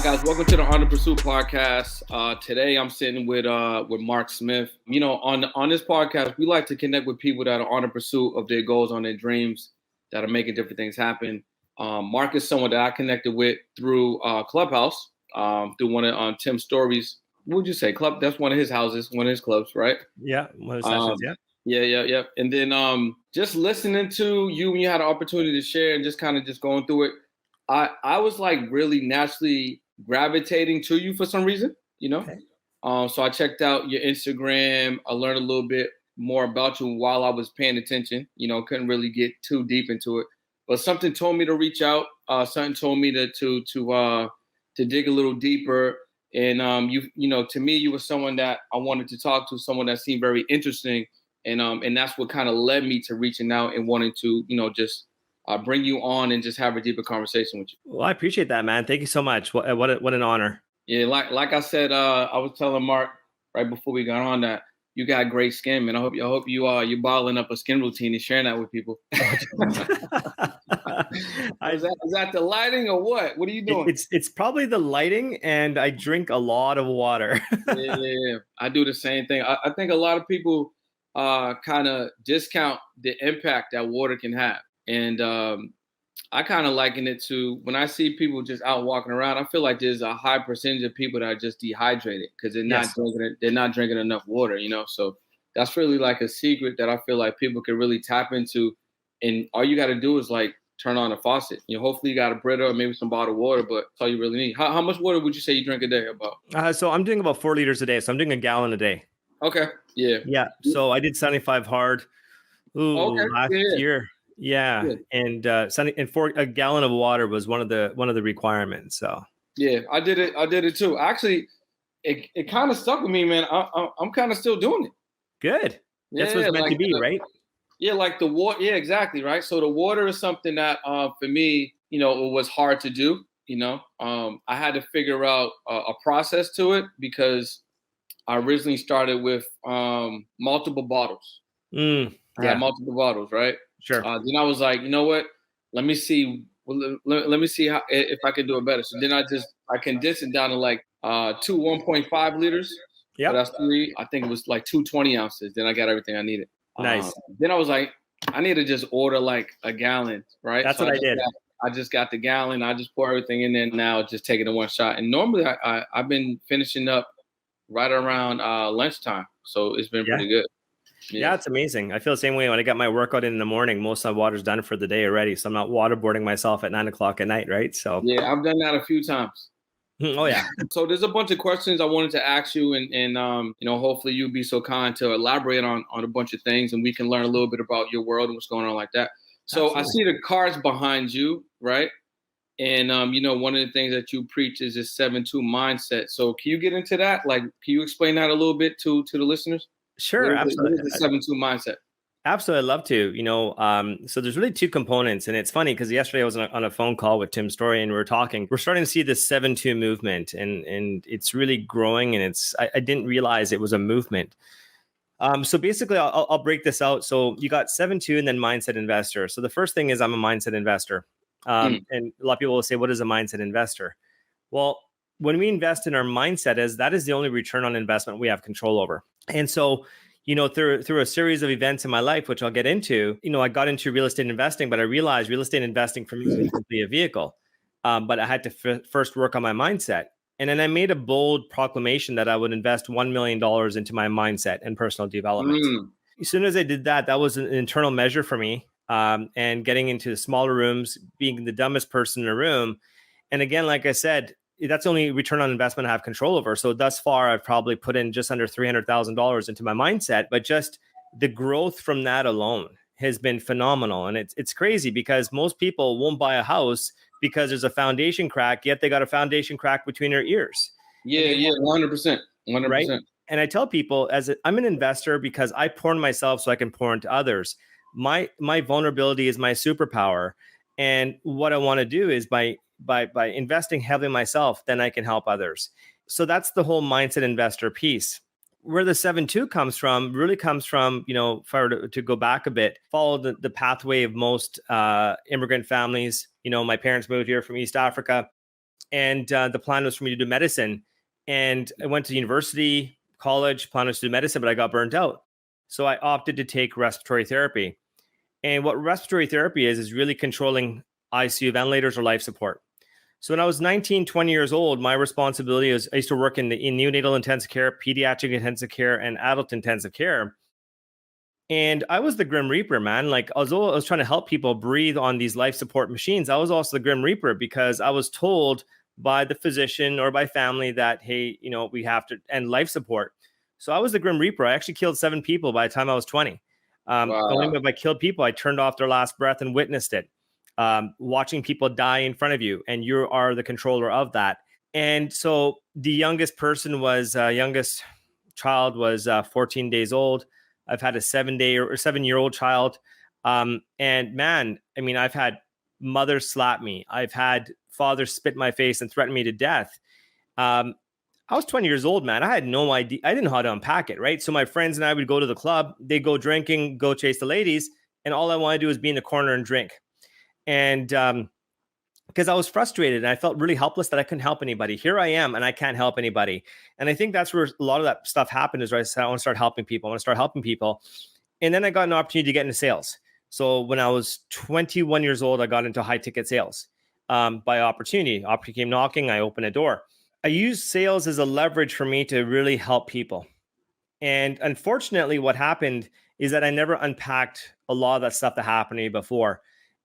guys, welcome to the On the Pursuit Podcast. Today I'm sitting with Mark Smith. You know, on this podcast, we like to connect with people that are on the pursuit of their goals, on their dreams, that are making different things happen. Mark is someone that I connected with through Clubhouse, through one of Tim Story's, what would you say, club? That's one of his houses, one of his clubs, right? Yeah, one of his sessions, yeah. Yeah. And then just listening to you when you had an opportunity to share and just kind of just going through it, I was like really naturally gravitating to you for some reason, you know? Okay. So I checked out your Instagram. I learned a little bit more about you while I was paying attention, you know, couldn't really get too deep into it, but something told me to reach out. Something told me to dig a little deeper. And you know, to me, you were someone that I wanted to talk to, someone that seemed very interesting. And that's what kind of led me to reaching out and wanting to, you know, just bring you on and just have a deeper conversation with you. Well, I appreciate that, man. Thank you so much. What an honor. Yeah, like I said, I was telling Mark right before we got on that you got great skin, man. I hope you're bottling up a skin routine and sharing that with people. Is that the lighting or what? What are you doing? It's probably the lighting, and I drink a lot of water. Yeah, I do the same thing. I think a lot of people kind of discount the impact that water can have. And I kind of liken it to when I see people just out walking around, I feel like there's a high percentage of people that are just dehydrated because they're not drinking enough water, you know? So that's really like a secret that I feel like people can really tap into. And all you got to do is like turn on a faucet. You know, hopefully you got a Brita or maybe some bottled water, but that's all you really need. How much water would you say you drink a day about? So I'm doing about 4 liters a day. So I'm doing a gallon a day. Okay. Yeah. Yeah. So I did 75 hard last year. Yeah. And a gallon of water was one of the requirements. So yeah, I did it too. Actually, it kind of stuck with me, man. I'm kind of still doing it. Good. That's what's meant to be, right? Yeah, like the water. Yeah, exactly. Right. So the water is something that for me, you know, it was hard to do. You know, I had to figure out a process to it because I originally started with multiple bottles. I had multiple bottles, right? Sure. Then I was like, you know what? Let me see. Let me see how if I can do it better. So then I condensed it down to like 2 1.5 liters. Yeah. So that's 3. I think it was like 220 ounces. Then I got everything I needed. Nice. Then I was like, I need to just order like a gallon, right? That's what I did. I just got the gallon. I just pour everything in there now, just take it in one shot. And normally I've been finishing up right around lunchtime. So it's been pretty good. Yeah, it's amazing. I feel the same way when I got my workout in the morning. Most of my water's done for the day already. So I'm not waterboarding myself at 9:00 at night, right? So yeah, I've done that a few times. Oh yeah. So there's a bunch of questions I wanted to ask you, and you know, hopefully you'd be so kind to elaborate on a bunch of things, and we can learn a little bit about your world and what's going on like that. So absolutely. I see the cards behind you, right? And you know, one of the things that you preach is this 7-2 mindset. So can you get into that? Like, can you explain that a little bit to the listeners? Sure, absolutely. What is the 7-2 mindset? Absolutely, I'd love to. You know, so there's really 2 components, and it's funny because yesterday I was on a phone call with Tim Story, and we were talking. We're starting to see this 7-2 movement, and it's really growing. And I didn't realize it was a movement. So basically, I'll break this out. So you got 7-2, and then mindset investor. So the first thing is I'm a mindset investor, and a lot of people will say, "What is a mindset investor?" Well, when we invest in our mindset, that is the only return on investment we have control over. And so, you know, through a series of events in my life, which I'll get into, you know, I got into real estate investing, but I realized real estate investing for me is simply a vehicle. But I had to first work on my mindset. And then I made a bold proclamation that I would invest $1 million into my mindset and personal development. As soon as I did that, that was an internal measure for me. And getting into the smaller rooms, being the dumbest person in a room. And again, like I said, that's the only return on investment I have control over. So thus far, I've probably put in just under $300,000 into my mindset, but just the growth from that alone has been phenomenal. And it's crazy because most people won't buy a house because there's a foundation crack, yet they got a foundation crack between their ears. Yeah, 100%. Right? And I tell people I'm an investor because I pour into myself so I can pour into others. My vulnerability is my superpower. And what I want to do is by investing heavily in myself, then I can help others. So that's the whole mindset investor piece. Where the 7-2 comes from, you know, if I were to go back a bit, follow the pathway of most immigrant families. You know, my parents moved here from East Africa. And the plan was for me to do medicine. And I went to university, college, plan was to do medicine, but I got burnt out. So I opted to take respiratory therapy. And what respiratory therapy is really controlling ICU ventilators or life support. So when I was 19, 20 years old, my responsibility was I used to work in neonatal intensive care, pediatric intensive care, and adult intensive care. And I was the Grim Reaper, man. Like I was trying to help people breathe on these life support machines. I was also the Grim Reaper because I was told by the physician or by family that, hey, we have to end life support. So I was the Grim Reaper. I actually killed 7 people by the time I was 20. Only if I killed people, I turned off their last breath and witnessed it. Watching people die in front of you, and you are the controller of that. And so the youngest child was 14 days old. I've had a 7-year-old child. And man, I mean, I've had mothers slap me. I've had fathers spit in my face and threaten me to death. I was 20 years old, man. I had no idea. I didn't know how to unpack it, right? So my friends and I would go to the club. They'd go drinking, go chase the ladies. And all I wanted to do was be in the corner and drink. And because I was frustrated and I felt really helpless that I couldn't help anybody. Here I am and I can't help anybody. And I think that's where a lot of that stuff happened is where I said, I want to start helping people. And then I got an opportunity to get into sales. So when I was 21 years old, I got into high ticket sales by opportunity. Opportunity came knocking. I opened a door. I used sales as a leverage for me to really help people. And unfortunately, what happened is that I never unpacked a lot of that stuff that happened to me before.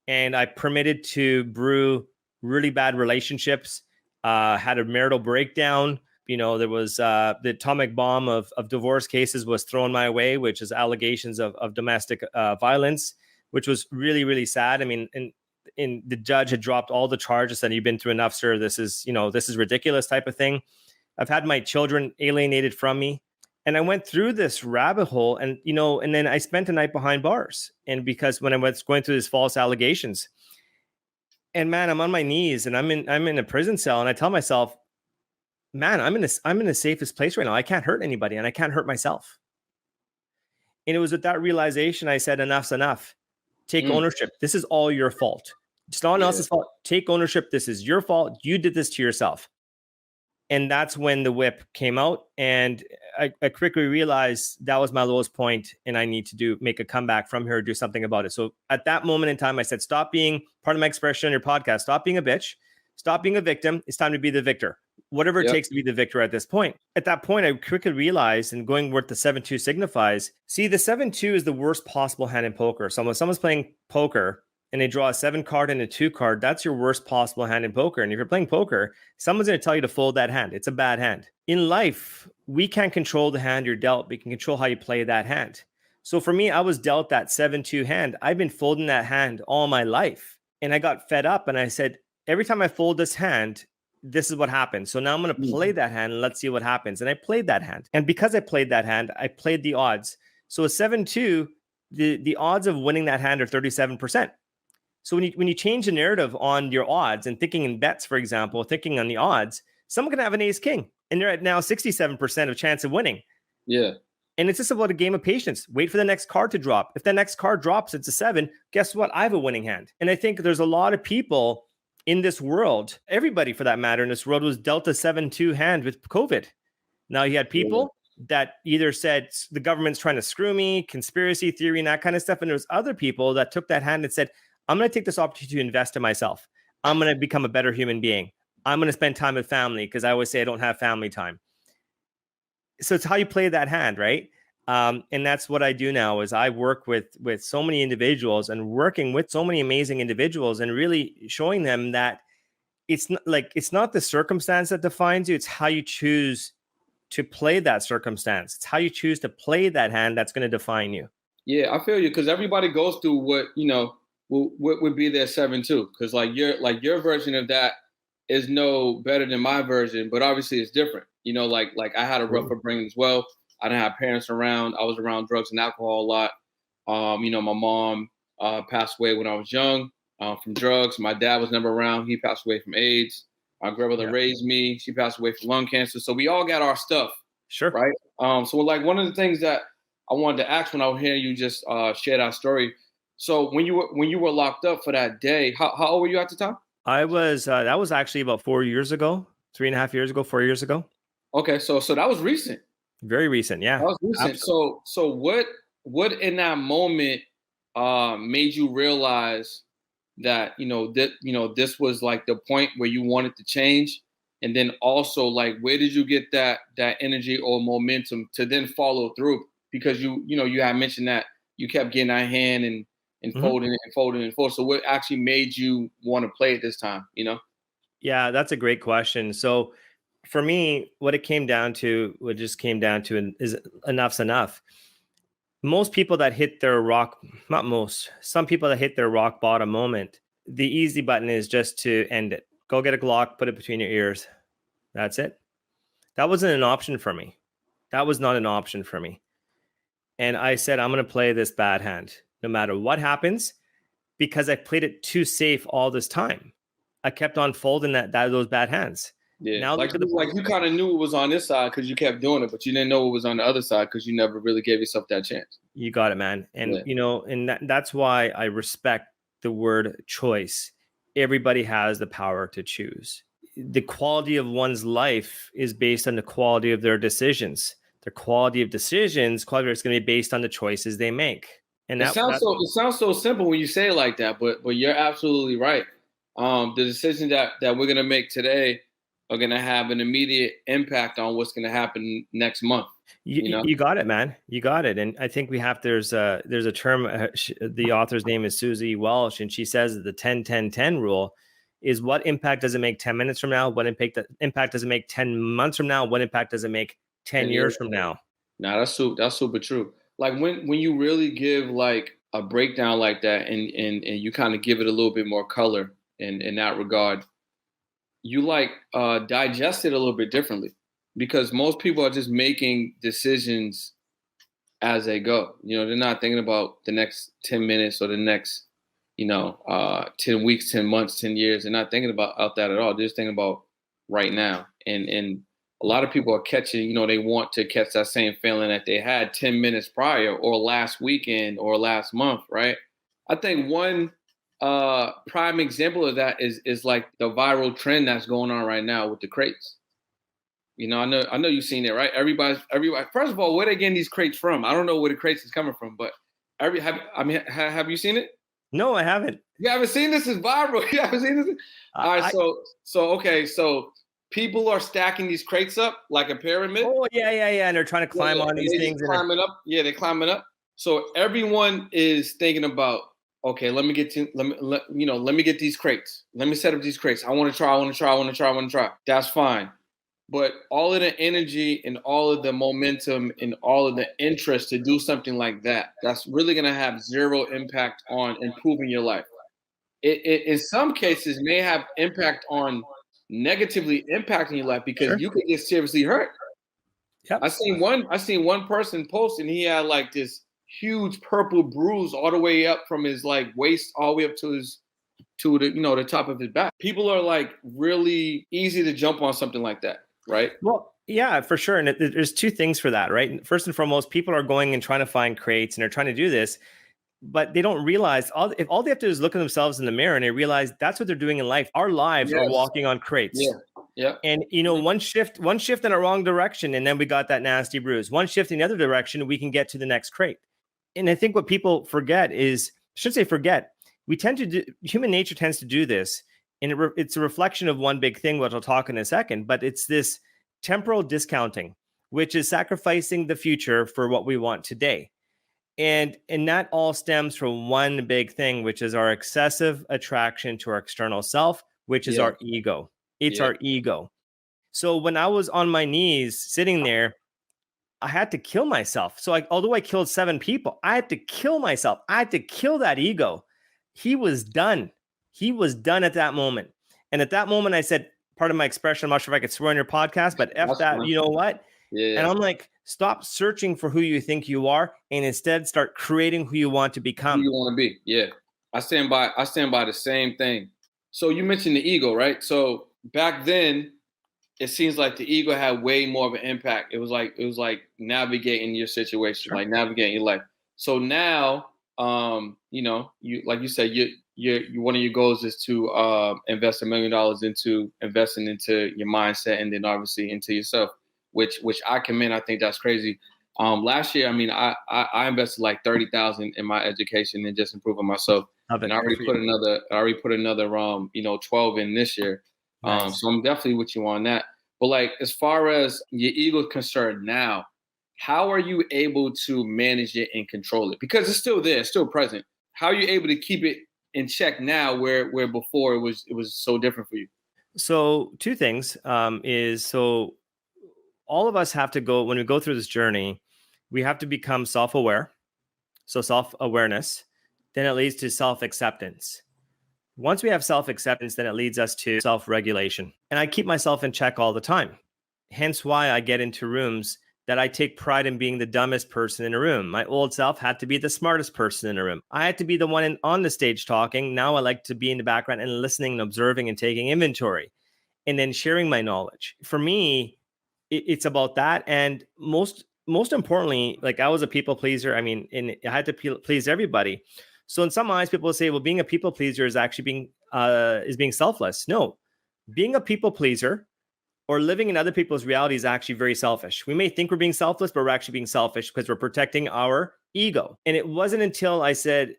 And I permitted to brew really bad relationships, had a marital breakdown. There was the atomic bomb of divorce cases was thrown my way, which is allegations of domestic violence, which was really, really sad. I mean, and the judge had dropped all the charges, and you've been through enough, sir. This is ridiculous type of thing. I've had my children alienated from me. And I went through this rabbit hole and then I spent a night behind bars. And because when I was going through these false allegations, and man, I'm on my knees and I'm in a prison cell. And I tell myself, man, I'm in the safest place right now. I can't hurt anybody and I can't hurt myself. And it was with that realization, I said, enough's enough. Take ownership. This is all your fault. It's no one else's fault. Take ownership. This is your fault. You did this to yourself. And that's when the whip came out. And I quickly realized that was my lowest point and I need to make a comeback from here, do something about it. So at that moment in time, I said, stop being part of my expression on your podcast. Stop being a bitch. Stop being a victim. It's time to be the victor. Whatever it takes to be the victor at this point. At that point, I quickly realized, and going what the 7-2 signifies, see, the 7-2 is the worst possible hand in poker. So when someone's playing poker and they draw a 7 card and a 2 card, that's your worst possible hand in poker. And if you're playing poker, someone's going to tell you to fold that hand. It's a bad hand. In life, we can't control the hand you're dealt. We can control how you play that hand. So for me, I was dealt that 7-2 hand. I've been folding that hand all my life. And I got fed up and I said, every time I fold this hand, this is what happens. So now I'm going to play that hand and let's see what happens. And I played that hand. And because I played that hand, I played the odds. So a 7-2, the odds of winning that hand are 37%. So when you change the narrative on your odds and thinking in bets, for example, thinking on the odds, someone can have an ace king and they're at now 67% of chance of winning. Yeah. And it's just about a game of patience. Wait for the next card to drop. If the next card drops, it's a 7. Guess what? I have a winning hand. And I think there's a lot of people in this world, everybody for that matter in this world was dealt a 7-2 hand with COVID. Now you had people that either said the government's trying to screw me, conspiracy theory and that kind of stuff. And there's other people that took that hand and said, I'm going to take this opportunity to invest in myself. I'm going to become a better human being. I'm going to spend time with family because I always say I don't have family time. So it's how you play that hand, right? And that's what I do now is I work with so many individuals and working with so many amazing individuals and really showing them that it's not the circumstance that defines you. It's how you choose to play that circumstance. It's how you choose to play that hand that's going to define you. Yeah, I feel you because everybody goes through what would be their 7-2 because your version of that is no better than my version, but obviously it's different. Like I had a rough upbringing as well. I didn't have parents around. I was around drugs and alcohol a lot. My mom passed away when I was young from drugs. My dad was never around. He passed away from AIDS. My grandmother raised me. She passed away from lung cancer. So we all got our stuff. Sure. Right. So like one of the things that I wanted to ask when I was hearing you just share that story. So when you were locked up for that day, how old were you at the time? I was that was actually about 4 years ago, 3.5 years ago, 4 years ago. Okay, so that was recent. Very recent, That yeah. was recent. Absolutely. So what in that moment made you realize that this was like the point where you wanted to change, and then also like where did you get that energy or momentum to then follow through? Because you had mentioned that you kept getting that hand and Mhm. folding it and folding it and folding. So what actually made you want to play it this time? Yeah, that's a great question. So for me, what just came down to is enough's enough. Most people that hit their rock, not most, some people that hit their rock bottom moment, the easy button is just to end it. Go get a Glock, put it between your ears. That's it. That wasn't an option for me. That was not an option for me. And I said, I'm going to play this bad hand no matter what happens because I played it too safe all this time. I kept on folding those bad hands. Yeah, Now like look at the you kind of knew it was on this side because you kept doing it, but you didn't know it was on the other side because you never really gave yourself that chance. You got it, man. And Yeah. that's why I respect the word choice. Everybody has the power to choose. The quality of one's life is based on the quality of their decisions. The quality of quality is going to be based on the choices they make. And It sounds so simple when you say it like that, but you're absolutely right. The decisions that we're gonna make today are gonna have an immediate impact on what's gonna happen next month. you got it, man. You got it. And I think there's a term, the author's name is Susie Welsh, and she says that the 10-10-10 rule is what impact does it make 10 minutes from now? What impact does it make 10 months from now? What impact does it make 10 years from now? Nah, that's super true. Like when you really give like a breakdown like that and you kind of give it a little bit more color in that regard, you like digest it a little bit differently because most people are just making decisions as they go. They're not thinking about the next 10 minutes or the next, 10 weeks, 10 months, 10 years. They're not thinking about that at all. They're just thinking about right now. And a lot of people are catching, they want to catch that same feeling that they had 10 minutes prior or last weekend or last month, right? I think one prime example of that is like the viral trend that's going on right now with the crates. I know you've seen it, right? Everybody. First of all, where they getting these crates from? I don't know where the crates is coming from, but have you seen it? No, I haven't. You haven't seen this? Is viral. You haven't seen this? All right. So people are stacking these crates up like a pyramid. Oh yeah. And they're trying to climb on these things. Climbing up. Yeah, they're climbing up. So everyone is thinking about, okay, let me get these crates. Let me set up these crates. I want to try. That's fine. But all of the energy and all of the momentum and all of the interest to do something like that's really going to have zero impact on improving your life. It in some cases may have impact on negatively impacting your life because you could get seriously hurt. Yep. I seen one person post and he had like this huge purple bruise all the way up from his like waist all the way up to the top of his back. People are like really easy to jump on something like that, right? Well, yeah, for sure. And there's two things for that, right? First and foremost, people are going and trying to find crates and they're trying to do this, but they don't realize all they have to do is look at themselves in the mirror and they realize that's what they're doing in life. Our lives are walking on crates. Yeah. And one shift in a wrong direction, and then we got that nasty bruise. One shift in the other direction, we can get to the next crate. And I think what people forget is, I shouldn't say forget, human nature tends to do this. And it's a reflection of one big thing, which I'll talk in a second, but it's this temporal discounting, which is sacrificing the future for what we want today. And that all stems from one big thing, which is our excessive attraction to our external self, which is our ego. It's our ego. So when I was on my knees sitting there, I had to kill myself. So although I killed 7 people, I had to kill myself. I had to kill that ego. He was done. He was done at that moment. And at that moment, I said, part of my expression, I'm not sure if I could swear on your podcast, but F that, fine. You know what? Yeah. And I'm like, stop searching for who you think you are and instead start creating who you want to become. Who you want to be. Yeah. I stand by the same thing. So you mentioned the ego, right? So back then, it seems like the ego had way more of an impact. It was like navigating your situation, like navigating your life. So now, you like you said, one of your goals is to invest $1 million into investing into your mindset and then obviously into yourself, which I commend. I think that's crazy. Last year, I mean, I invested like 30,000 in my education and just improving myself. And I already put another 12 in this year. Nice. So I'm definitely with you on that. But like, as far as your ego is concerned now, how are you able to manage it and control it? Because it's still there, it's still present. How are you able to keep it in check now where before it was so different for you? So two things so all of us have to go, when we go through this journey, we have to become self-aware. So self-awareness, then it leads to self-acceptance. Once we have self-acceptance, then it leads us to self-regulation. And I keep myself in check all the time. Hence why I get into rooms that I take pride in being the dumbest person in a room. My old self had to be the smartest person in a room. I had to be the one on the stage talking. Now I like to be in the background and listening and observing and taking inventory and then sharing my knowledge. For me, it's about that. And most importantly, like I was a people pleaser. I mean, and I had to please everybody. So in some eyes, people will say, well, being a people pleaser is actually being selfless. No, being a people pleaser or living in other people's reality is actually very selfish. We may think we're being selfless, but we're actually being selfish because we're protecting our ego. And it wasn't until I said,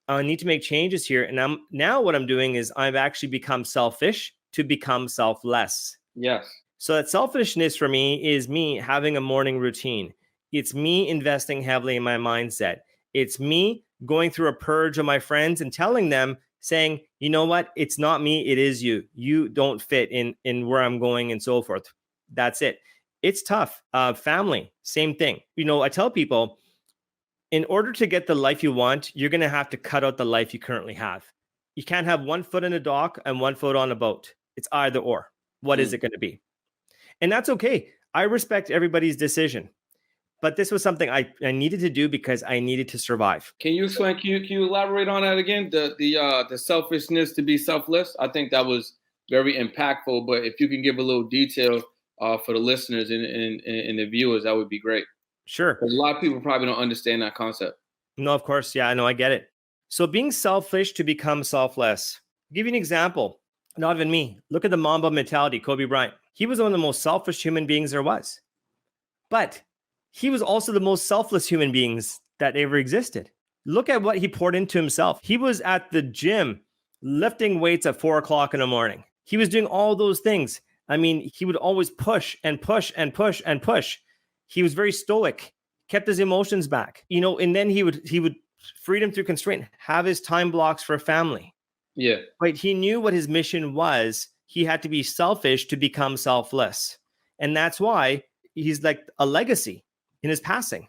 I need to make changes here. And now what I'm doing is I've actually become selfish to become selfless. Yes. So that selfishness for me is me having a morning routine. It's me investing heavily in my mindset. It's me going through a purge of my friends and telling them, saying, you know what? It's not me. It is you. You don't fit in where I'm going and so forth. That's it. It's tough. Family, same thing. I tell people, in order to get the life you want, you're going to have to cut out the life you currently have. You can't have one foot in a dock and one foot on a boat. It's either or. What is it going to be? And that's okay. I respect everybody's decision. But this was something I needed to do because I needed to survive. Can you explain? Can you elaborate on that again? The selfishness to be selfless. I think that was very impactful. But if you can give a little detail for the listeners and the viewers, that would be great. Sure. Because a lot of people probably don't understand that concept. No, of course. Yeah, I know. I get it. So being selfish to become selfless. I'll give you an example. Not even me. Look at the Mamba mentality, Kobe Bryant. He was one of the most selfish human beings there was. But he was also the most selfless human beings that ever existed. Look at what he poured into himself. He was at the gym lifting weights at 4:00 in the morning. He was doing all those things. I mean, he would always push and push and push and push. He was very stoic, kept his emotions back, and then he would freedom through constraint, have his time blocks for family. Yeah. Right. He knew what his mission was. He had to be selfish to become selfless. And that's why he's like a legacy in his passing.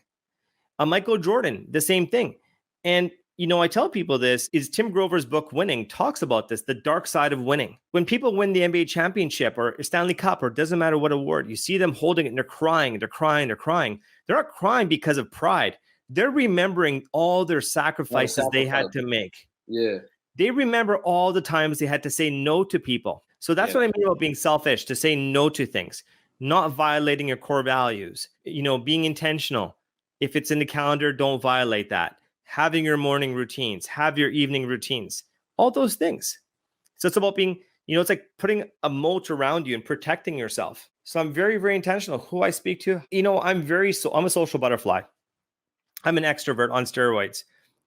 Michael Jordan, the same thing. And, I tell people this is Tim Grover's book, Winning, talks about this, the dark side of winning. When people win the NBA championship or Stanley Cup, or it doesn't matter what award, you see them holding it and they're crying, they're crying, they're crying. They're not crying because of pride. They're remembering all their sacrifices they had to make. Yeah. They remember all the times they had to say no to people. So that's what I mean about being selfish, to say no to things, not violating your core values, being intentional. If it's in the calendar, don't violate that. Having your morning routines, have your evening routines, all those things. So it's about being, it's like putting a moat around you and protecting yourself. So I'm very, very intentional who I speak to. I'm a social butterfly. I'm an extrovert on steroids.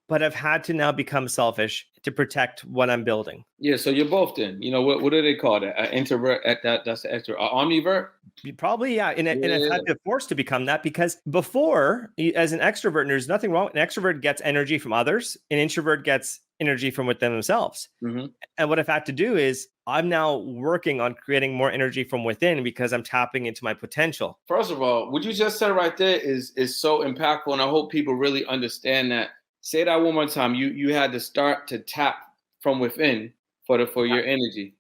But I've had to now become selfish to protect what I'm building. Yeah, so you're both then. What do they call that? An introvert, that's the extrovert. Omnivert? Probably, yeah. And I've had to force to become that because before, as an extrovert, and there's nothing wrong. An extrovert gets energy from others. An introvert gets energy from within themselves. Mm-hmm. And what I've had to do is I'm now working on creating more energy from within because I'm tapping into my potential. First of all, what you just said right there is so impactful. And I hope people really understand that. Say that one more time. You had to start to tap from within for your energy.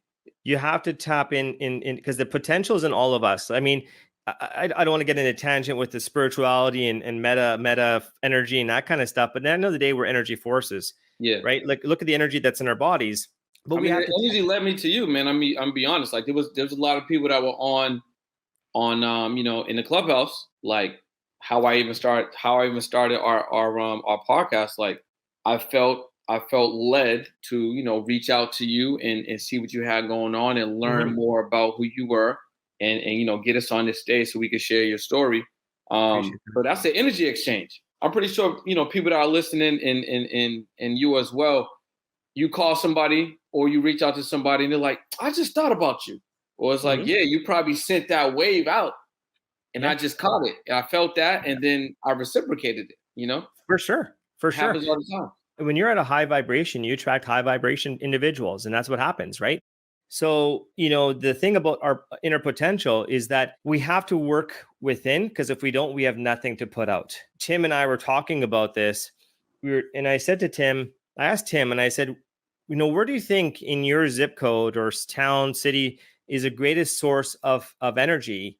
You have to tap in because the potential is in all of us. I mean, I don't want to get in a tangent with the spirituality and meta energy and that kind of stuff. But at the end of the day, we're energy forces. Yeah. Right. Like look at the energy that's in our bodies. But energy led me to you, man. I'm be honest. Like there's a lot of people that were on in the clubhouse, like how I even started our podcast. Like I felt I felt led to, reach out to you and see what you had going on and learn more about who you were and get us on this stage so we could share your story. Appreciate that. But that's the energy exchange. I'm pretty sure, people that are listening and you as well, you call somebody or you reach out to somebody and they're like, I just thought about you. Or it's like, yeah, you probably sent that wave out and I just caught it. I felt that and then I reciprocated it, For sure. It happens all the time. When you're at a high vibration, you attract high vibration individuals, and that's what happens, right? So, the thing about our inner potential is that we have to work within, because if we don't, we have nothing to put out. Tim and I were talking about this. And I said to Tim, I asked Tim and I said, where do you think in your zip code or town, city is the greatest source of energy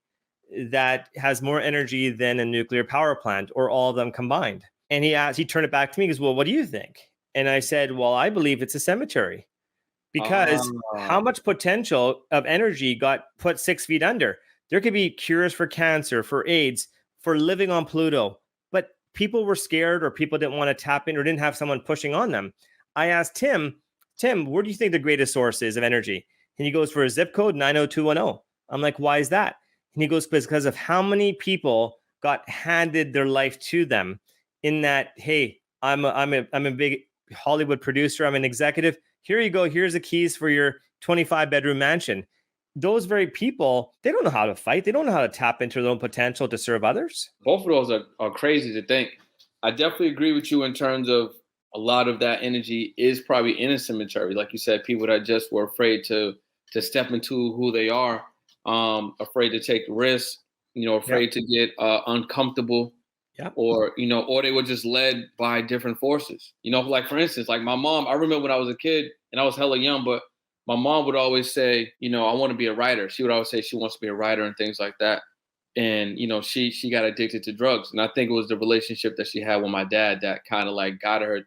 that has more energy than a nuclear power plant or all of them combined? And he turned it back to me. He goes, well, what do you think? And I said, well, I believe it's a cemetery because how much potential of energy got put 6 feet under? There could be cures for cancer, for AIDS, for living on Pluto, but people were scared or people didn't want to tap in or didn't have someone pushing on them. I asked Tim, where do you think the greatest source is of energy? And he goes, for a zip code, 90210. I'm like, why is that? And he goes, because of how many people got handed their life to them. In that, hey, I'm a big Hollywood producer. I'm an executive. Here you go. Here's the keys for your 25-bedroom mansion. Those very people, they don't know how to fight. They don't know how to tap into their own potential to serve others. Both of those are crazy to think. I definitely agree with you in terms of a lot of that energy is probably in a cemetery. Like you said, people that just were afraid to step into who they are, afraid to take risks, afraid to get uncomfortable. Yep. Or they were just led by different forces. Like for instance, like my mom, I remember when I was a kid and I was hella young, but my mom would always say, I want to be a writer. She would always say she wants to be a writer and things like that. And, she got addicted to drugs. And I think it was the relationship that she had with my dad that kind of like got her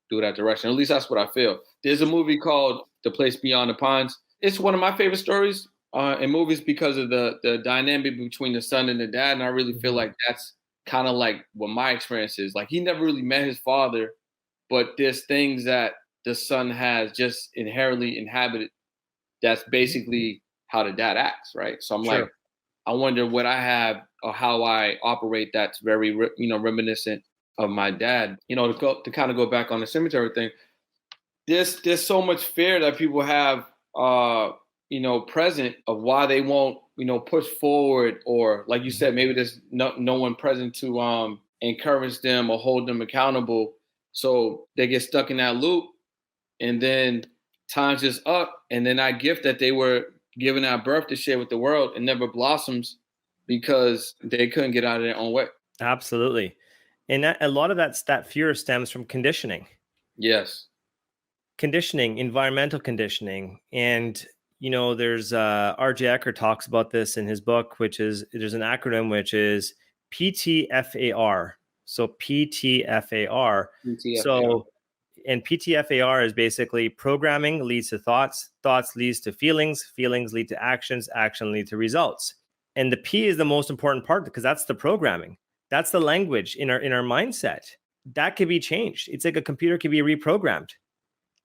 through that direction. At least that's what I feel. There's a movie called The Place Beyond the Pines. It's one of my favorite stories in movies because of the dynamic between the son and the dad. And I really feel like that's kind of like what my experience is. Like he never really met his father, but there's things that the son has just inherently inhabited. That's basically how the dad acts, right? So I'm like, I wonder what I have or how I operate that's very, reminiscent of my dad. To kind of go back on the cemetery thing, there's so much fear that people have, present of why they won't, push forward, or like you said, maybe there's no one present to encourage them or hold them accountable. So they get stuck in that loop, and then time's just up, and then that gift that they were given at birth to share with the world, it never blossoms because they couldn't get out of their own way. Absolutely. And a lot of that fear stems from conditioning. Yes. Conditioning, environmental conditioning. And there's R.J. Eckert talks about this in his book, there's an acronym, which is PTFAR. So PTFAR. So, and PTFAR is basically programming leads to thoughts, thoughts leads to feelings, feelings lead to actions, action lead to results. And the P is the most important part because that's the programming. That's the language in our mindset. That could be changed. It's like a computer can be reprogrammed.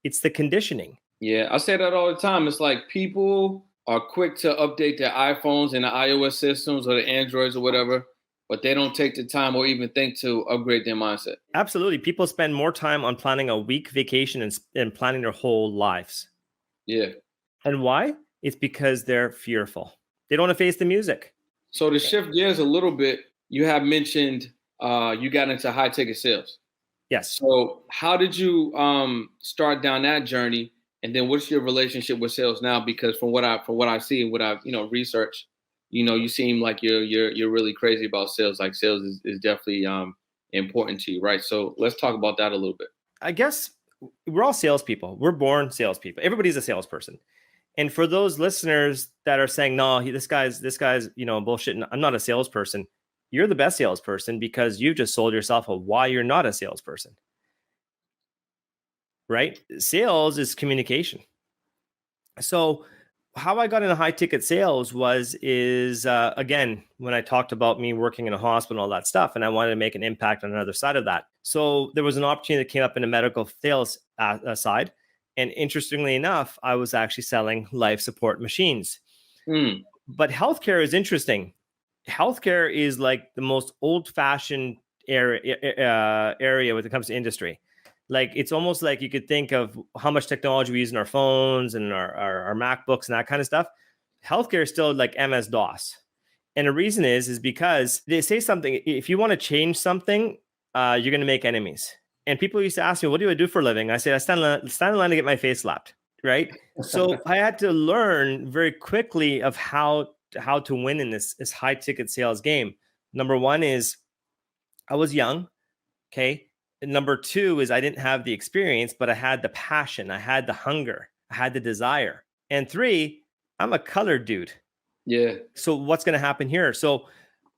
It's the conditioning. Yeah, I say that all the time. It's like people are quick to update their iPhones and the iOS systems or the Androids or whatever, but they don't take the time or even think to upgrade their mindset. Absolutely. People spend more time on planning a week vacation and planning their whole lives. Yeah. And why? It's because they're fearful. They don't want to face the music. So to shift gears a little bit, you have mentioned you got into high ticket sales. Yes. So how did you start down that journey? And then what's your relationship with sales now? Because from what I see and what I've researched, you seem like you're really crazy about sales. Like sales is definitely important to you, right? So let's talk about that a little bit. I guess we're all salespeople. We're born salespeople. Everybody's a salesperson. And for those listeners that are saying, no, this guy's bullshit, I'm not a salesperson. You're the best salesperson because you just sold yourself on why you're not a salesperson. Right? Sales is communication. So how I got into high ticket sales is again, when I talked about me working in a hospital, all that stuff, and I wanted to make an impact on another side of that. So there was an opportunity that came up in the medical sales side. And interestingly enough, I was actually selling life support machines. Mm. But healthcare is interesting. Healthcare is like the most old-fashioned area when it comes to industry. Like it's almost like you could think of how much technology we use in our phones and our MacBooks and that kind of stuff. Healthcare is still like MS-DOS. And the reason is because they say something, if you want to change something, you're going to make enemies. And people used to ask me, what do I do for a living? I say, I stand in line to get my face slapped, right? So I had to learn very quickly of how to win in this high ticket sales game. Number one is I was young, okay? And number two is I didn't have the experience, but I had the passion, I had the hunger, I had the desire. And three, I'm a colored dude. Yeah. So what's going to happen here? So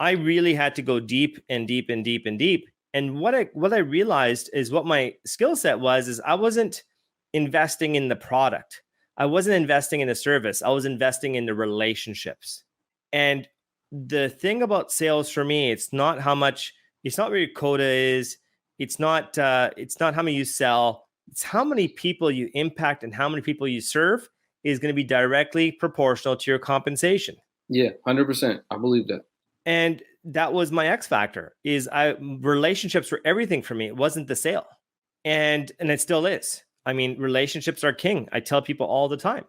I really had to go deep and deep and deep and deep. And what I realized is what my skill set is I wasn't investing in the product. I wasn't investing in the service. I was investing in the relationships. And the thing about sales for me, it's not where your quota is. It's not how many you sell. It's how many people you impact and how many people you serve is going to be directly proportional to your compensation. Yeah, 100%. I believe that. And that was my X factor. Relationships were everything for me. It wasn't the sale, and it still is. I mean, relationships are king. I tell people all the time: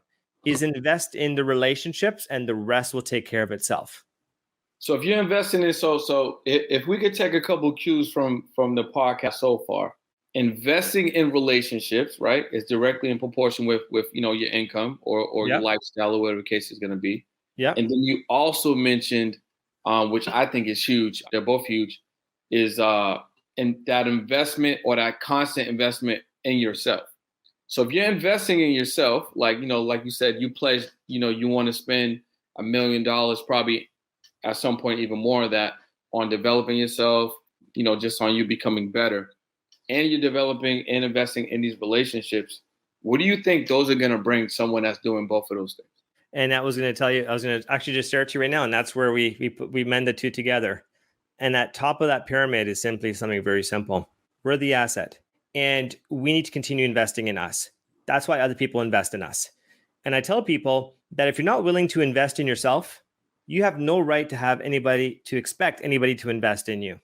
is invest in the relationships, and the rest will take care of itself. So if you're investing in if we could take a couple cues from the podcast so far, investing in relationships, right, is directly in proportion with your income or your lifestyle or whatever the case is going to be. Yeah. And then you also mentioned, which I think is huge, they're both huge, is in that investment or that constant investment in yourself. So if you're investing in yourself, like you said, you pledged, you want to spend $1 million, probably at some point even more of that, on developing yourself, just on you becoming better, and you're developing and investing in these relationships. What do you think those are going to bring someone that's doing both of those things? And that was going to tell you, I was going to actually just share it to you right now. And that's where we mend the two together. And at top of that pyramid is simply something very simple. We're the asset, and we need to continue investing in us. That's why other people invest in us. And I tell people that if you're not willing to invest in yourself, you have no right to expect anybody to invest in you.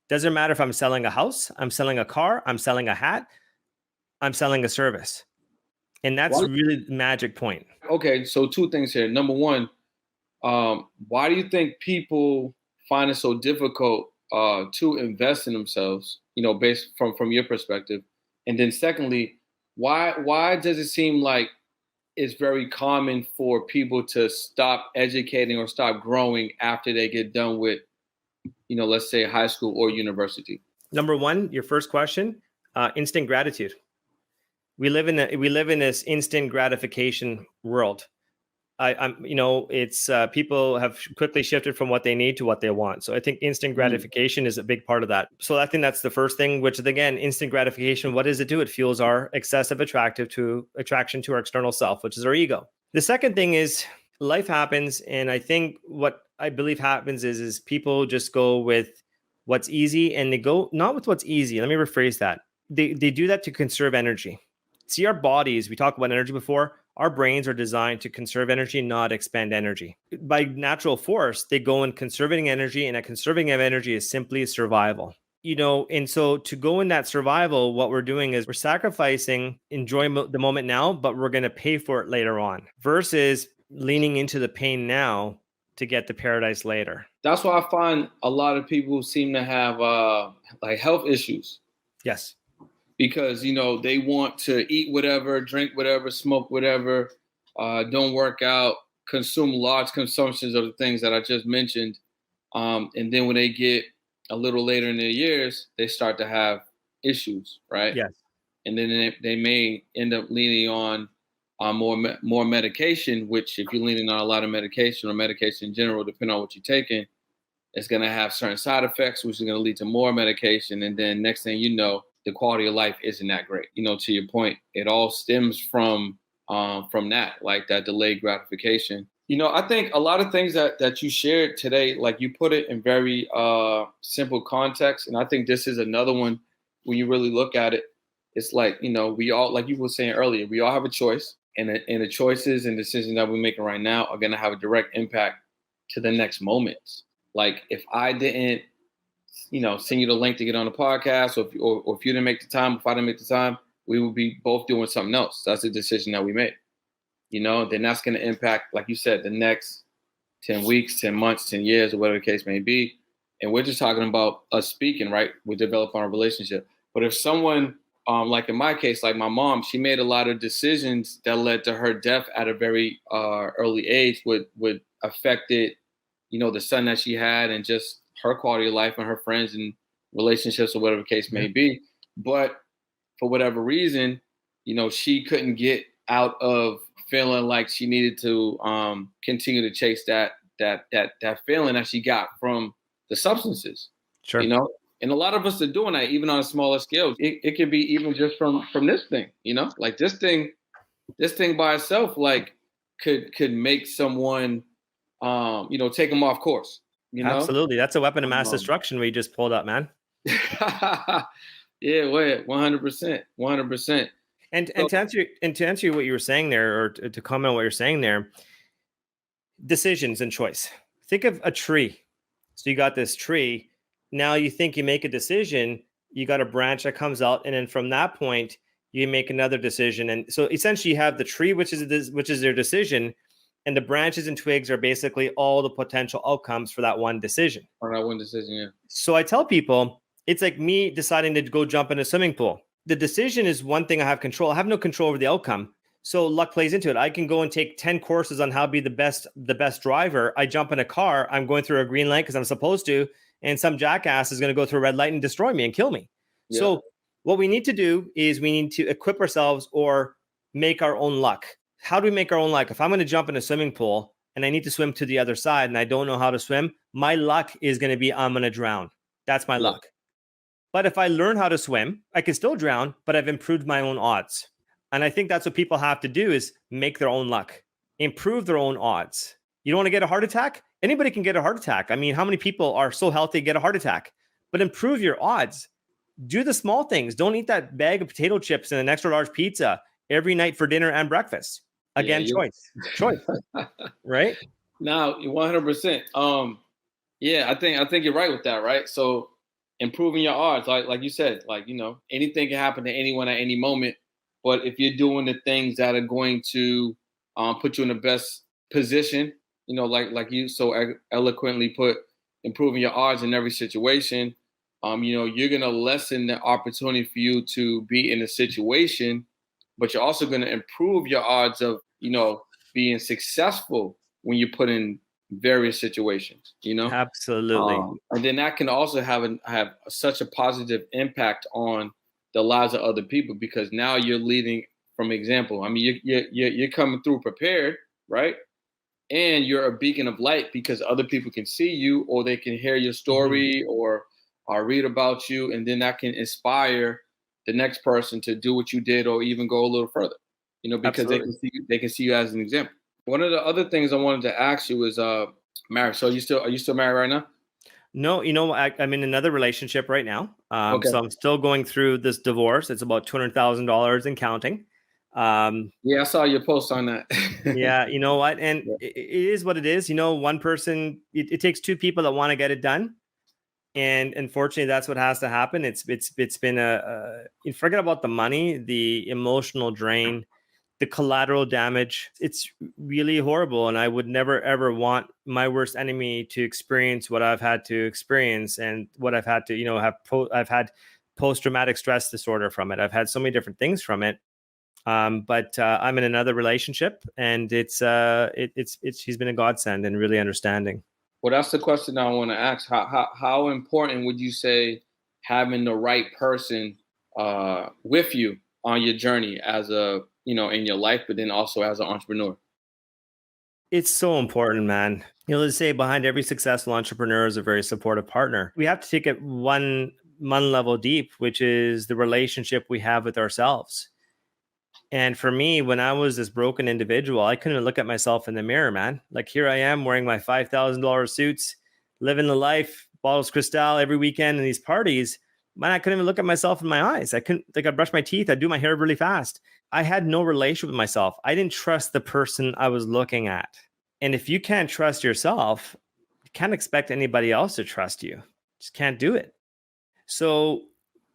Doesn't matter if I'm selling a house, I'm selling a car, I'm selling a hat, I'm selling a service. And that's really the magic point. Okay, so two things here. Number one, why do you think people find it so difficult to invest in themselves, based from your perspective? And then secondly, why does it seem like it's very common for people to stop educating or stop growing after they get done with, let's say high school or university? Number one, your first question, instant gratitude. We live in this instant gratification world. It's people have quickly shifted from what they need to what they want. So I think instant gratification is a big part of that. So I think that's the first thing, which again, instant gratification, what does it do? It fuels our excessive attraction to our external self, which is our ego. The second thing is life happens. And I think what I believe happens is people just go with what's easy, and they go not with what's easy. Let me rephrase that. They do that to conserve energy. See, our bodies, we talked about energy before, our brains are designed to conserve energy, not expend energy. By natural force, they go in conserving energy, and that conserving of energy is simply survival. And so to go in that survival, what we're doing is we're sacrificing enjoying the moment now, but we're going to pay for it later on, versus leaning into the pain now to get the paradise later. That's why I find a lot of people seem to have like health issues. Yes. Because, they want to eat whatever, drink whatever, smoke whatever, don't work out, consume large consumptions of the things that I just mentioned. And then when they get a little later in their years, they start to have issues, right? Yes. And then they may end up leaning on more medication, which if you're leaning on a lot of medication or medication in general, depending on what you're taking, it's going to have certain side effects, which is going to lead to more medication. And then next thing you know, the quality of life isn't that great. To your point, it all stems from that, like that delayed gratification. I think a lot of things that you shared today, like you put it in very simple context. And I think this is another one when you really look at it. It's like, we all, like you were saying earlier, we all have a choice. And the choices and decisions that we're making right now are going to have a direct impact to the next moments. Like if I didn't, send you the link to get on the podcast, or if you didn't make the time, if I didn't make the time, we would be both doing something else. That's a decision that we made. Then that's going to impact, like you said, the next 10 weeks, 10 months, 10 years, or whatever the case may be. And we're just talking about us speaking, right? We develop our relationship. But if someone, like in my case, like my mom, she made a lot of decisions that led to her death at a very early age, would affected, the son that she had and just her quality of life and her friends and relationships or whatever the case may be. But for whatever reason, she couldn't get out of feeling like she needed to continue to chase that feeling that she got from the substances. Sure. And a lot of us are doing that, even on a smaller scale. It could be even just from this thing, like this thing by itself, like could make someone, take them off course. Absolutely, that's a weapon of mass destruction we just pulled up, man. Yeah, wait, 100%, 100%. And to answer what you were saying there, or to comment on what you're saying there, decisions and choice. Think of a tree. So you got this tree. Now you think you make a decision. You got a branch that comes out, and then from that point, you make another decision. And so essentially, you have the tree, which is their decision, and the branches and twigs are basically all the potential outcomes for that one decision. For that one decision, yeah. So I tell people, it's like me deciding to go jump in a swimming pool. The decision is one thing I have control. I have no control over the outcome. So luck plays into it. I can go and take 10 courses on how to be the best driver. I jump in a car. I'm going through a green light because I'm supposed to. And some jackass is going to go through a red light and destroy me and kill me. Yeah. So what we need to do is we need to equip ourselves or make our own luck. How do we make our own luck? If I'm going to jump in a swimming pool and I need to swim to the other side and I don't know how to swim, my luck is going to be I'm going to drown. That's my luck. But if I learn how to swim, I can still drown, but I've improved my own odds. And I think that's what people have to do, is make their own luck, improve their own odds. You don't want to get a heart attack? Anybody can get a heart attack. I mean, how many people are so healthy get a heart attack? But improve your odds. Do the small things. Don't eat that bag of potato chips and an extra large pizza every night for dinner and breakfast. Again, choice, right? No, 100%. Yeah, I think you're right with that, right? So improving your odds, like you said, anything can happen to anyone at any moment. But if you're doing the things that are going to put you in the best position, like you so eloquently put, improving your odds in every situation, you're going to lessen the opportunity for you to be in a situation, but you're also going to improve your odds of, being successful when you put in various situations, Absolutely. And then that can also have such a positive impact on the lives of other people, because now you're leading from example. I mean, you're coming through prepared, right? And you're a beacon of light because other people can see you, or they can hear your story, or read about you, and then that can inspire the next person to do what you did, or even go a little further, because they can see you as an example. One of the other things I wanted to ask you is marriage. So are you still married right now? No, I'm in another relationship right now. Okay. So I'm still going through this divorce. It's about $200,000 and counting. Yeah, I saw your post on that. Yeah, you know what? And it is what it is. One person, it takes two people that want to get it done. And unfortunately, that's what has to happen. It's been forget about the money, the emotional drain, the collateral damage. It's really horrible. And I would never, ever want my worst enemy to experience what I've had to experience, and what I've had to, I've had post-traumatic stress disorder from it. I've had so many different things from it. But I'm in another relationship, and it's she's been a godsend and really understanding. Well, that's the question I want to ask. How important would you say having the right person with you on your journey as in your life, but then also as an entrepreneur? It's so important, man. Let's say behind every successful entrepreneur is a very supportive partner. We have to take it one level deep, which is the relationship we have with ourselves. And for me, when I was this broken individual, I couldn't look at myself in the mirror, man. Like here I am wearing my $5,000 suits, living the life, bottles Cristal every weekend in these parties. Man, I couldn't even look at myself in my eyes. I couldn't, like, I'd brush my teeth. I'd do my hair really fast. I had no relationship with myself. I didn't trust the person I was looking at. And if you can't trust yourself, you can't expect anybody else to trust you. Just can't do it. So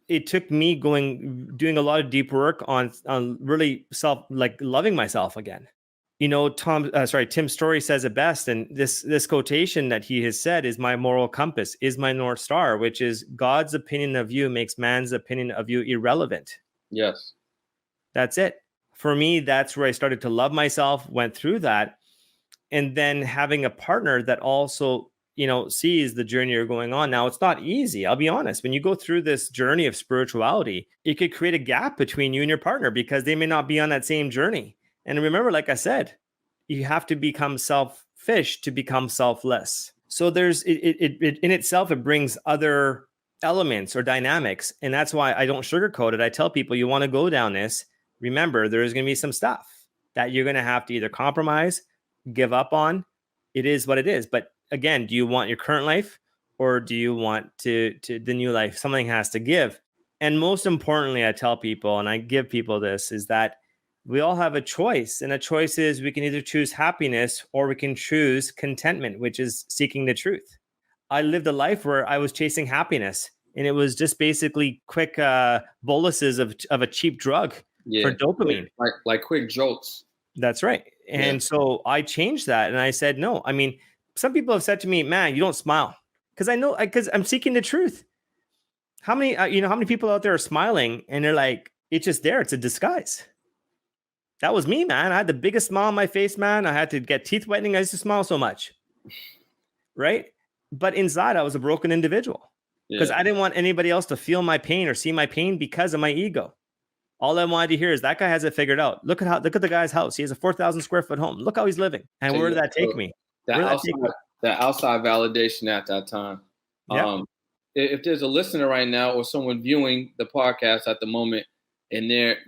it took me doing a lot of deep work on really loving myself again. You know, Tim Story says it best. And this quotation that he has said is my moral compass, is my North Star, which is God's opinion of you makes man's opinion of you irrelevant. Yes. That's it. For me, that's where I started to love myself, went through that. And then having a partner that also, you know, sees the journey you're going on. Now, it's not easy. I'll be honest. When you go through this journey of spirituality, it could create a gap between you and your partner because they may not be on that same journey. And remember, like I said, you have to become selfish to become selfless. So there's it in itself, it brings other elements or dynamics. And that's why I don't sugarcoat it. I tell people, you want to go down this, remember, there's going to be some stuff that you're going to have to either compromise, give up on. It is what it is. But again, do you want your current life or do you want to the new life? Something has to give. And most importantly, I tell people, and I give people this, is that we all have a choice. And a choice is we can either choose happiness or we can choose contentment, which is seeking the truth. I lived a life where I was chasing happiness, and it was just basically quick boluses of a cheap drug for dopamine. Like quick jolts. That's right. And so I changed that. And I said, no, I mean, some people have said to me, man, you don't smile. Because I'm seeking the truth. How many people out there are smiling and they're like, it's just there. It's a disguise. That was me, man. I had the biggest smile on my face, man. I had to get teeth whitening. I used to smile so much. Right. But inside I was a broken individual because I didn't want anybody else to feel my pain or see my pain because of my ego. All I wanted to hear is that guy has it figured out. Look at the guy's house. He has a 4,000 square foot home. Look how he's living. And where did that take me? The outside validation at that time. Yeah. If there's a listener right now or someone viewing the podcast at the moment, and they're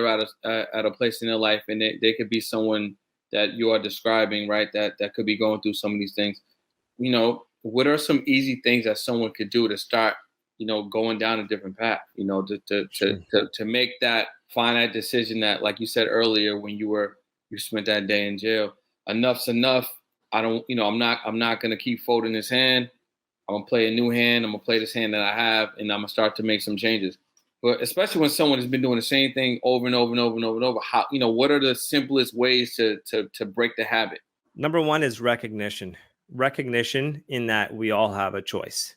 at a place in their life, and they could be someone that you are describing, right? That could be going through some of these things. You know, what are some easy things that someone could do to start, you know, going down a different path? You know, to make that finite decision that, like you said earlier, when you spent that day in jail, enough's enough. I'm not going to keep folding this hand. I'm going to play a new hand. I'm going to play this hand that I have, and I'm going to start to make some changes. But especially when someone has been doing the same thing over and over and over and over and over, how, you know, what are the simplest ways to break the habit? Number one is recognition in that we all have a choice.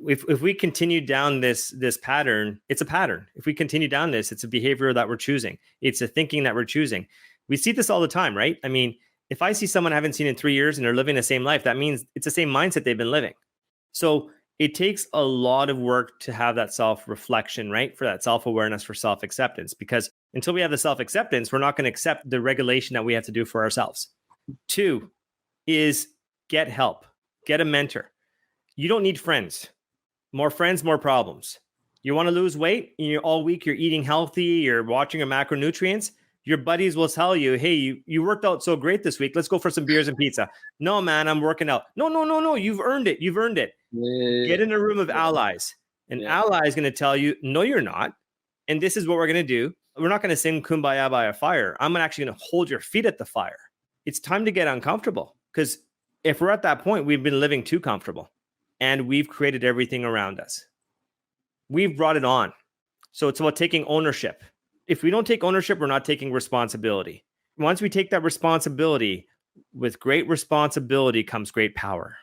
If we continue down this pattern, it's a pattern. If we continue down this, it's a behavior that we're choosing. It's a thinking that we're choosing. We see this all the time, right? I mean, if I see someone I haven't seen in 3 years and they're living the same life, that means it's the same mindset they've been living. So it takes a lot of work to have that self-reflection, right? For that self-awareness, for self-acceptance, because until we have the self-acceptance, we're not going to accept the regulation that we have to do for ourselves. 2 is get help, get a mentor. You don't need friends. More friends, more problems. You want to lose weight and you're all week, you're eating healthy, you're watching your macronutrients. Your buddies will tell you, hey, you worked out so great this week. Let's go for some beers and pizza. No, man, I'm working out. No. You've earned it. Yeah. Get in a room of allies. An ally is going to tell you, no, you're not. And this is what we're going to do. We're not going to sing Kumbaya by a fire. I'm actually going to hold your feet at the fire. It's time to get uncomfortable, because if we're at that point, we've been living too comfortable and we've created everything around us. We've brought it on. So it's about taking ownership. If we don't take ownership, we're not taking responsibility. Once we take that responsibility, with great responsibility comes great power.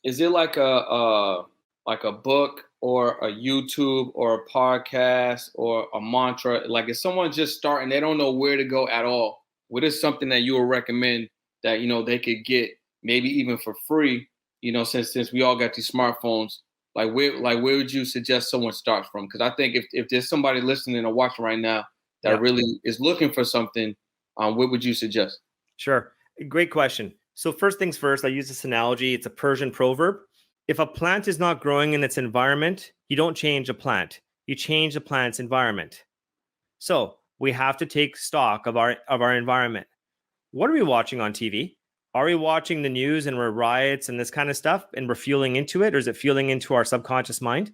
Is it like a book or a YouTube or a podcast or a mantra? Like if someone's just starting, they don't know where to go at all, what is something that you would recommend that, you know, they could get maybe even for free, you know, since we all got these smartphones? Like where would you suggest someone starts from? Because I think if there's somebody listening or watching right now that really is looking for something, what would you suggest? Sure. Great question. So first things first, I use this analogy. It's a Persian proverb. If a plant is not growing in its environment, you don't change a plant. You change the plant's environment. So we have to take stock of our environment. What are we watching on TV? Are we watching the news and we're riots and this kind of stuff and we're fueling into it, or is it fueling into our subconscious mind?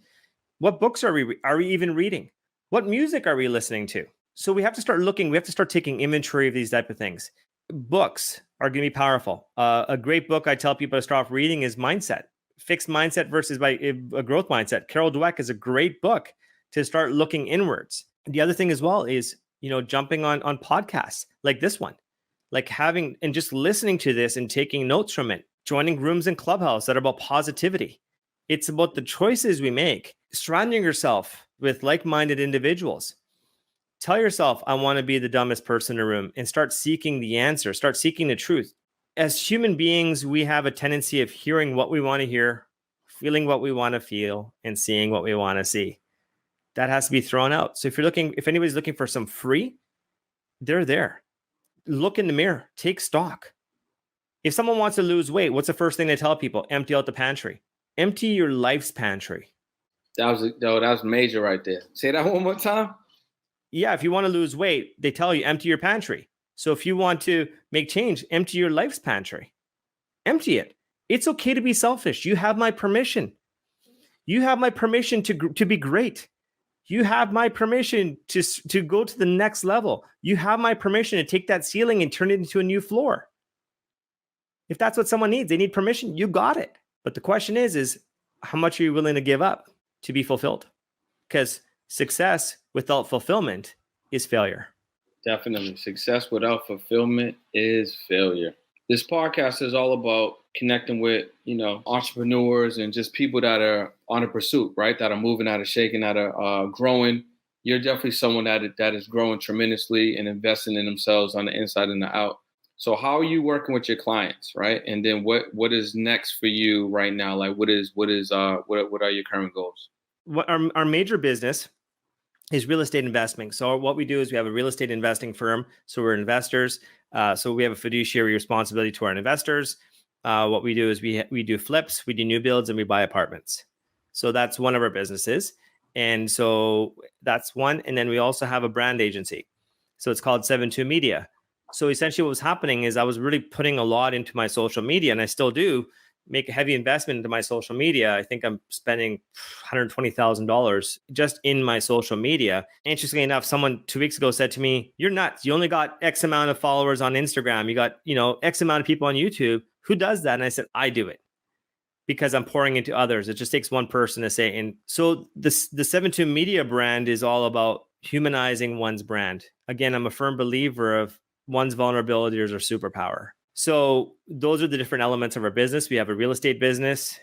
What books are we even reading? What music are we listening to? So we have to start looking. We have to start taking inventory of these type of things. Books are going to be powerful. A great book I tell people to start off reading is Mindset. Fixed Mindset versus a Growth Mindset. Carol Dweck is a great book to start looking inwards. The other thing as well is, jumping on podcasts like this one, like having and just listening to this and taking notes from it, joining rooms in Clubhouse that are about positivity. It's about the choices we make, surrounding yourself with like-minded individuals. Tell yourself, I want to be the dumbest person in a room, and start seeking the answer, start seeking the truth. As human beings, we have a tendency of hearing what we want to hear, feeling what we want to feel, and seeing what we want to see. That has to be thrown out. So if anybody's looking for some free, they're there. Look in the mirror, take stock. If someone wants to lose weight, what's the first thing they tell people? Empty out the pantry. Empty your life's pantry. That was major right there. Say that one more time. Yeah, if you want to lose weight, they tell you empty your pantry. So if you want to make change, empty your life's pantry. Empty it. It's okay to be selfish. You have my permission. You have my permission to be great. You have my permission to go to the next level. You have my permission to take that ceiling and turn it into a new floor. If that's what someone needs, they need permission, you got it. But the question is how much are you willing to give up to be fulfilled? Because success without fulfillment is failure. Definitely. Success without fulfillment is failure. This podcast is all about connecting with, entrepreneurs and just people that are on a pursuit, right? That are moving, that are shaking, that are growing. You're definitely someone that is growing tremendously and investing in themselves on the inside and the out. So how are you working with your clients, right? And then what is next for you right now? Like what are your current goals? Our major business is real estate investing. So what we do is we have a real estate investing firm. So we're investors. So we have a fiduciary responsibility to our investors. What we do is we do flips, we do new builds, and we buy apartments. So that's one of our businesses. And so that's one. And then we also have a brand agency. So it's called 72 Media. So essentially what was happening is I was really putting a lot into my social media, and I still do make a heavy investment into my social media. I think I'm spending $120,000 just in my social media. Interestingly enough, someone 2 weeks ago said to me, "You're nuts. You only got X amount of followers on Instagram. You got, X amount of people on YouTube. Who does that?" And I said, "I do it because I'm pouring into others." It just takes one person to say. And so the 72 Media brand is all about humanizing one's brand. Again, I'm a firm believer of one's vulnerabilities are superpower. So those are the different elements of our business. We have a real estate business.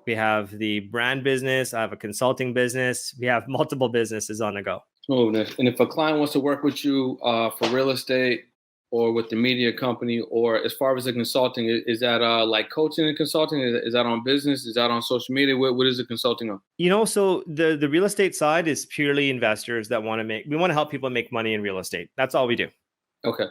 We have the brand business. I have a consulting business. We have multiple businesses on the go. Oh, and if a client wants to work with you for real estate or with the media company, or as far as the consulting, is that like coaching and consulting? Is that on business? Is that on social media? What is the consulting on? So the real estate side is purely investors that we want to help people make money in real estate. That's all we do. Okay.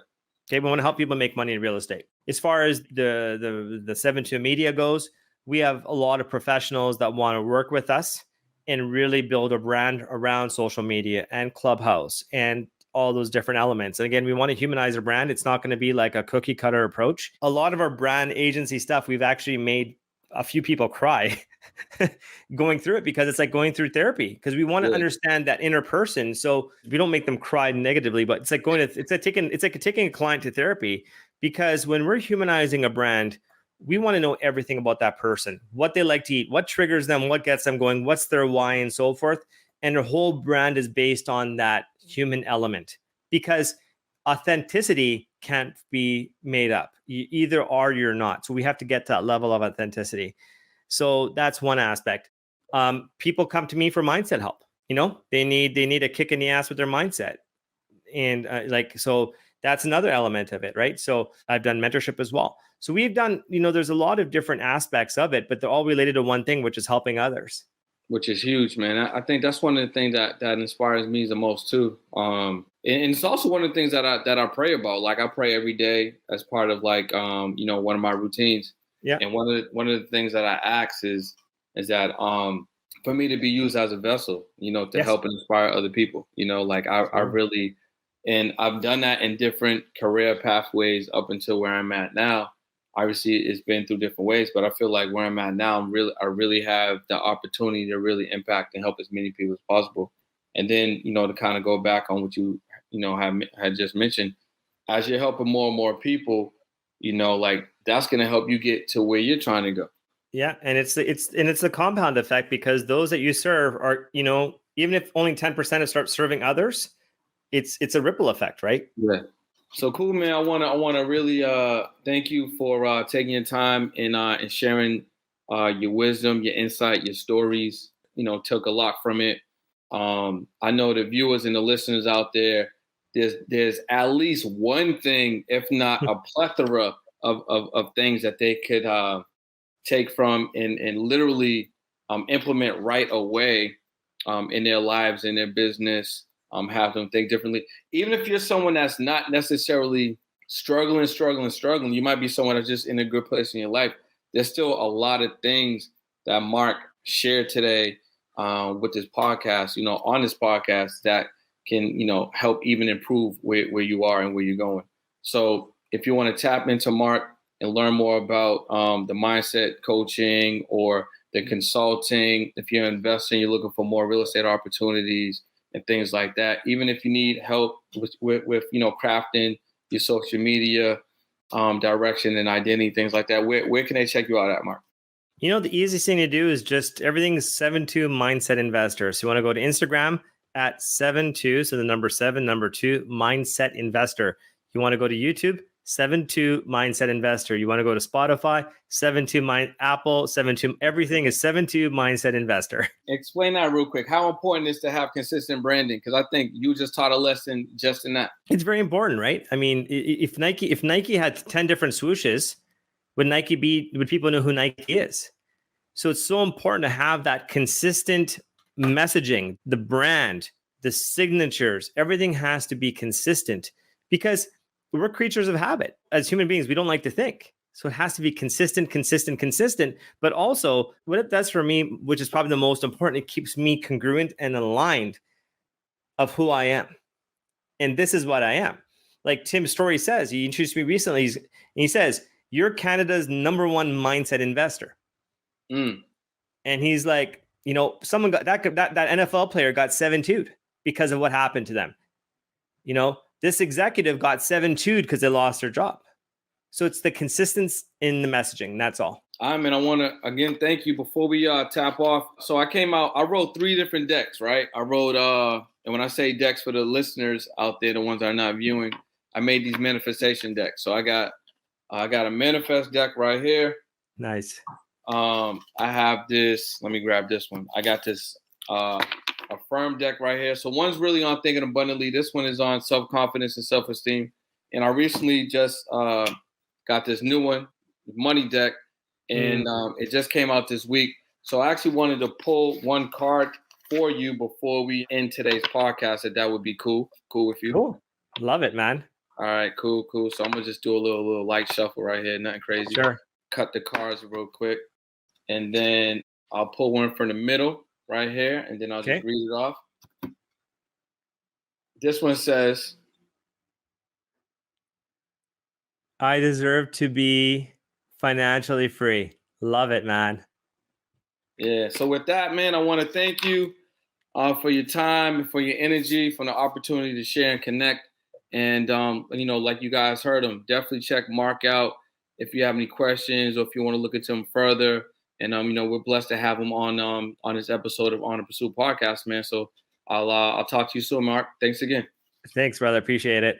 We want to help people make money in real estate. As far as the 72 Media goes, we have a lot of professionals that want to work with us and really build a brand around social media and Clubhouse and all those different elements. And again, we want to humanize our brand. It's not going to be like a cookie cutter approach. A lot of our brand agency stuff, we've actually made a few people cry going through it, because it's like going through therapy, because we want to understand that inner person. So we don't make them cry negatively, but it's like taking a client to therapy, because when we're humanizing a brand, we want to know everything about that person, what they like to eat, what triggers them, what gets them going, what's their why, and so forth. And the whole brand is based on that human element, because authenticity can't be made up. You either are or you're not. So we have to get to that level of authenticity. So that's one aspect. People come to me for mindset help. They need a kick in the ass with their mindset. And so that's another element of it, right? So I've done mentorship as well. So we've done, there's a lot of different aspects of it, but they're all related to one thing, which is helping others. Which is huge, man. I think that's one of the things that inspires me the most too. And it's also one of the things that I pray about. Like I pray every day as part of one of my routines. Yeah. And one of the things that I ask is that for me to be used as a vessel, to help and inspire other people. I really And I've done that in different career pathways up until where I'm at now. Obviously, it's been through different ways, but I feel like where I'm at now, I really have the opportunity to really impact and help as many people as possible. And then, to kind of go back on what you had just mentioned, as you're helping more and more people, like that's going to help you get to where you're trying to go. Yeah, and it's a compound effect, because those that you serve are, even if only 10% start serving others, it's a ripple effect, right? Yeah. So cool, man. I wanna really thank you for taking your time and sharing your wisdom, your insight, your stories. Took a lot from it. I know the viewers and the listeners out there, there's at least one thing, if not a plethora of things that they could take from and literally implement right away in their lives, in their business, have them think differently. Even if you're someone that's not necessarily struggling, you might be someone that's just in a good place in your life. There's still a lot of things that Mark shared today with this podcast, on this podcast that can, help even improve where you are and where you're going. So if you want to tap into Mark and learn more about the mindset coaching or the consulting, if you're investing, you're looking for more real estate opportunities and things like that. Even if you need help with crafting your social media direction and identity, things like that, where can they check you out at, Mark? The easiest thing to do is just everything's 72 Mindset Investor. So you want to go to Instagram at 72, so the number 7, number 2, Mindset Investor. You want to go to YouTube, 72 Mindset Investor. You want to go to Spotify, 72 Apple, 72, everything is 72 Mindset Investor. Explain that real quick. How important is to have consistent branding? Because I think you just taught a lesson just in that. It's very important, right? I mean, if Nike had 10 different swooshes, would people know who Nike is? So it's so important to have that consistent messaging, the brand, the signatures, everything has to be consistent, because we're creatures of habit. As human beings, we don't like to think. So it has to be consistent. But also, what it does for me, which is probably the most important, it keeps me congruent and aligned of who I am. And this is what I am. Like Tim's story says, he introduced me recently. He says, "You're Canada's number 1 mindset investor." And he's like, someone got that NFL player got 7-2'd because of what happened to them. This executive got 7-2'd because they lost their job. So it's the consistency in the messaging. That's all. I want to, again, thank you. Before we tap off, so I wrote 3 different decks, right? I wrote, and when I say decks for the listeners out there, the ones that are not viewing, I made these manifestation decks. So I got a manifest deck right here. Nice. I have this, let me grab this one. I got this affirm deck right here. So one's really on thinking abundantly. This one is on self-confidence and self-esteem. And I recently just got this new one, money deck, and it just came out this week. So I actually wanted to pull one card for you before we end today's podcast, if that would be cool. Cool with you? Cool. Love it, man. All right, cool. So I'm gonna just do a little light shuffle right here, nothing crazy. Sure. Cut the cards real quick. And then I'll pull one from the middle right here, and then I'll just read it off. This one says, "I deserve to be financially free." Love it, man. Yeah. So with that, man, I want to thank you for your time and for your energy, for the opportunity to share and connect. And, like you guys heard him, definitely check Mark out if you have any questions or if you want to look into him further. And, we're blessed to have him on this episode of On the PRST Podcast, man. So I'll talk to you soon, Mark. Thanks again. Thanks, brother. Appreciate it.